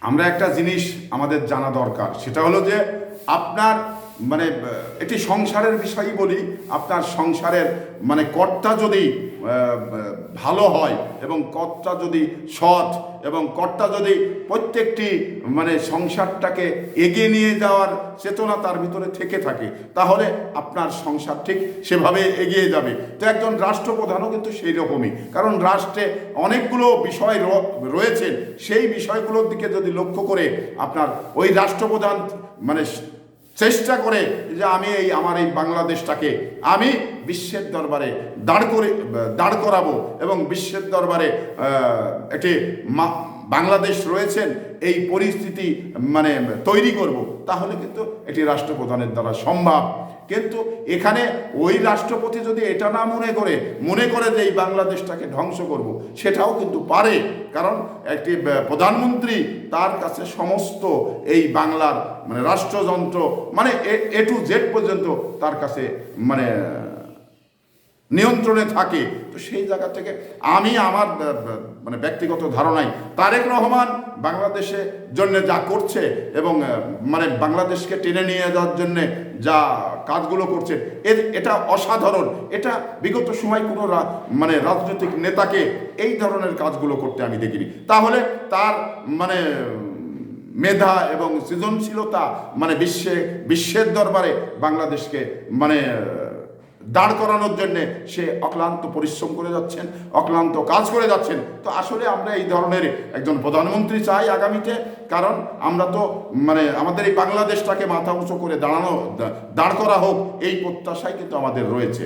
আমরা একটা জিনিস আমাদের জানা দরকার, সেটা হলো যে আপনার মানে একটি সংসারের বিষয়ই বলি। আপনার সংসারের মানে কর্তা যদি ভালো হয় এবং কর্তা যদি সৎ এবং কর্তা যদি প্রত্যেকটি মানে সংসারটাকে এগিয়ে নিয়ে যাওয়ার চেতনা তার ভিতরে থেকে থাকে, তাহলে আপনার সংসার ঠিক সেভাবে এগিয়ে যাবে। তো একজন রাষ্ট্রপ্রধানও কিন্তু সেই রকমই, কারণ রাষ্ট্রে অনেকগুলো বিষয় রয়েছে, সেই বিষয়গুলোর দিকে যদি লক্ষ্য করে আপনার ওই রাষ্ট্রপ্রধান মানে চেষ্টা করে যে আমি আমার এই বাংলাদেশটাকে আমি বিশ্বের দরবারে দাঁড় করাবো এবং বিশ্বের দরবারে একটি বাংলাদেশ রয়েছেন এই পরিস্থিতি মানে তৈরি করব, তাহলে কিন্তু এটি রাষ্ট্রপ্রধানের দ্বারা সম্ভব। কিন্তু এখানে ওই রাষ্ট্রপতি যদি এটা না মনে করে যে এই বাংলাদেশটাকে ধ্বংস করব, সেটাও কিন্তু পারে। কারণ একটি প্রধানমন্ত্রী তার কাছে সমস্ত এই বাংলার মানে রাষ্ট্রযন্ত্র মানে এ টু জেড পর্যন্ত তার কাছে মানে নিয়ন্ত্রণে থাকে। তো সেই জায়গা থেকে আমি আমার মানে ব্যক্তিগত ধারণায় তারেক রহমান বাংলাদেশে জন্য যা করছে এবং মানে বাংলাদেশকে টেনে নিয়ে যাওয়ার জন্য যা কাজগুলো করছে এটা অসাধারণ। এটা বিগত সময় কোনো মানে রাজনৈতিক নেতাকে এই ধরনের কাজগুলো করতে আমি দেখিনি। তাহলে তার মানে মেধা এবং সৃজনশীলতা মানে বিশ্বের দরবারে বাংলাদেশকে মানে দাঁড় করানোর জন্য সে অক্লান্ত পরিশ্রম করে যাচ্ছেন, অক্লান্ত কাজ করে যাচ্ছেন। তো আসলে আমরা এই ধরনের একজন প্রধানমন্ত্রী চাই আগামীতে, কারণ আমরা তো মানে আমাদের এই বাংলাদেশটাকে মাথা উঁচু করে দাঁড় করা হোক, এই প্রত্যাশাই কিন্তু আমাদের রয়েছে।